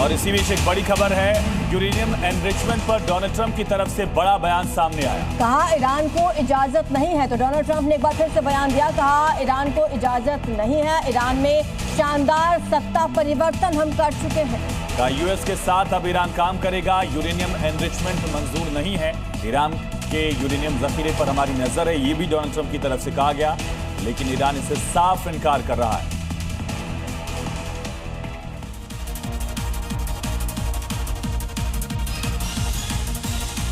और इसी बीच एक बड़ी खबर है, यूरेनियम एनरिचमेंट पर डोनाल्ड ट्रंप की तरफ से बड़ा बयान सामने आया। कहा ईरान को इजाजत नहीं है। तो डोनाल्ड ट्रंप ने एक बार फिर से बयान दिया, कहा ईरान को इजाजत नहीं है, ईरान में शानदार सत्ता परिवर्तन हम कर चुके हैं। कहा यूएस के साथ अब ईरान काम करेगा, यूरेनियम एनरिचमेंट मंजूर नहीं है, ईरान के यूरेनियम जखीरे पर हमारी नजर है, ये भी डोनाल्ड ट्रंप की तरफ से कहा गया, लेकिन ईरान इससे साफ इनकार कर रहा है।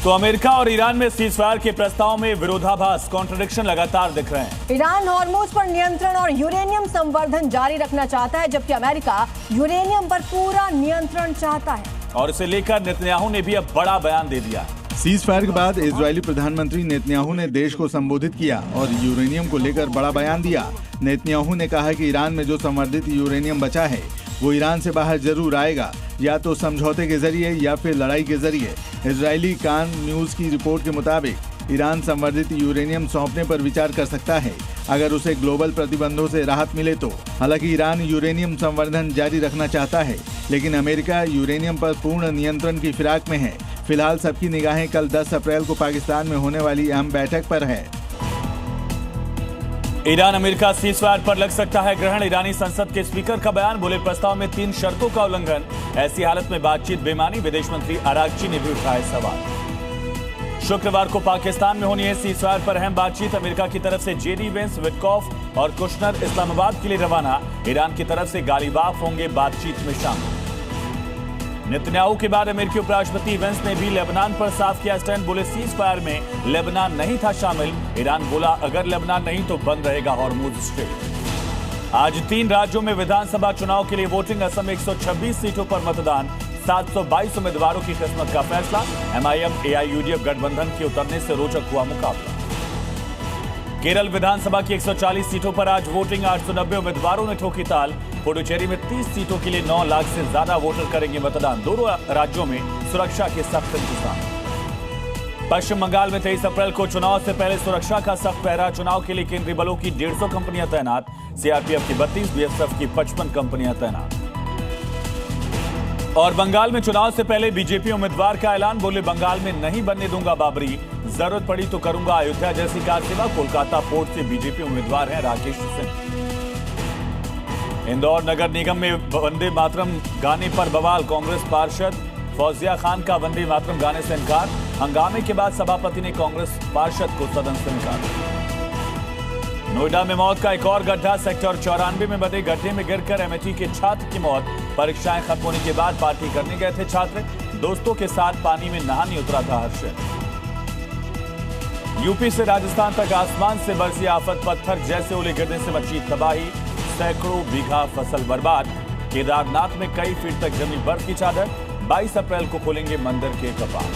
तो अमेरिका और ईरान में सीजफायर के प्रस्ताव में विरोधाभास, कॉन्ट्रडिक्शन लगातार दिख रहे हैं। ईरान हॉर्मुज पर नियंत्रण और यूरेनियम संवर्धन जारी रखना चाहता है, जबकि अमेरिका यूरेनियम पर पूरा नियंत्रण चाहता है। और इसे लेकर नेतन्याहू ने भी अब बड़ा बयान दे दिया। सीज फायर के बाद इजरायली प्रधानमंत्री नेतन्याहू ने देश को संबोधित किया और यूरेनियम को लेकर बड़ा बयान दिया। नेतन्याहू ने कहा कि ईरान में जो संवर्धित यूरेनियम बचा है वो ईरान से बाहर जरूर आएगा, या तो समझौते के जरिए या फिर लड़ाई के जरिए। इजरायली कान न्यूज की रिपोर्ट के मुताबिक ईरान संवर्धित यूरेनियम सौंपने पर विचार कर सकता है अगर उसे ग्लोबल प्रतिबंधों से राहत मिले तो। हालांकि ईरान यूरेनियम संवर्धन जारी रखना चाहता है, लेकिन अमेरिका यूरेनियम पर पूर्ण नियंत्रण की फिराक में है। फिलहाल सबकी निगाहें कल 10 अप्रैल को पाकिस्तान में होने वाली अहम बैठक पर है। ईरान अमेरिका सीजफायर पर लग सकता है ग्रहण, ईरानी संसद के स्पीकर का बयान, बोले प्रस्ताव में 3 शर्तों का उल्लंघन, ऐसी हालत में बातचीत बेमानी। विदेश मंत्री अरागची ने भी उठाए सवाल। शुक्रवार को पाकिस्तान में होनी है सीजफायर पर अहम बातचीत, अमेरिका की तरफ से जेडी वेंस, विटकॉफ और कुशनर इस्लामाबाद के लिए रवाना, ईरान की तरफ से गालिबाफ होंगे बातचीत में शामिल। नेतन्याहू के बाद अमेरिकी उपराष्ट्रपति वेंस ने भी लेबनान पर साफ किया स्टैंड, बोले सीजफायर में लेबनान नहीं था शामिल। ईरान बोला अगर लेबनान नहीं तो बंद रहेगा हॉर्मुज स्ट्रेट। आज 3 राज्यों में विधानसभा चुनाव के लिए वोटिंग, असम में 126 सीटों पर मतदान, 722 उम्मीदवारों की किस्मत का फैसला। एमआईएम एआईयूडीएफ गठबंधन के उतरने से रोचक हुआ मुकाबला। केरल विधानसभा की 140 सीटों पर आज वोटिंग, 890 उम्मीदवारों ने ठोकी ताल। पुडुचेरी में 30 सीटों के लिए 9 लाख से ज्यादा वोटर करेंगे मतदान। दोनों राज्यों में सुरक्षा के सख्त इंतजाम। पश्चिम बंगाल में 23 अप्रैल को चुनाव से पहले सुरक्षा का सख्त पहरा, चुनाव के लिए केंद्रीय बलों की 150 कंपनियां तैनात, सीआरपीएफ की 32, बीएसएफ की 55 कंपनियां तैनात। और बंगाल में चुनाव से पहले बीजेपी उम्मीदवार का ऐलान, बोले बंगाल में नहीं बनने दूंगा बाबरी, जरूरत पड़ी तो करूंगा अयोध्या जैसी कार सेवा। कोलकाता पोर्ट से बीजेपी उम्मीदवार हैं राकेश सिंह। इंदौर नगर निगम में वंदे मातरम गाने पर बवाल, कांग्रेस पार्षद फौजिया खान का वंदे मातरम गाने से इनकार। हंगामे के बाद सभापति ने कांग्रेस पार्षद को सदन से निकाला। नोएडा में मौत का एक और गड्ढा, सेक्टर 94 में बने गड्ढे में गिरकर एमएटी के छात्र की मौत। परीक्षाएं खत्म होने के बाद पार्टी करने गए थे छात्र, दोस्तों के साथ पानी में नहाने उतरा था हर्षित। यूपी से राजस्थान तक आसमान से बरसी आफत, पत्थर जैसे ओले गिरने से मची तबाही, सैकड़ों बीघा फसल बर्बाद। केदारनाथ में कई फीट तक जमी बर्फ की चादर, 22 अप्रैल को खोलेंगे मंदिर के कपाट।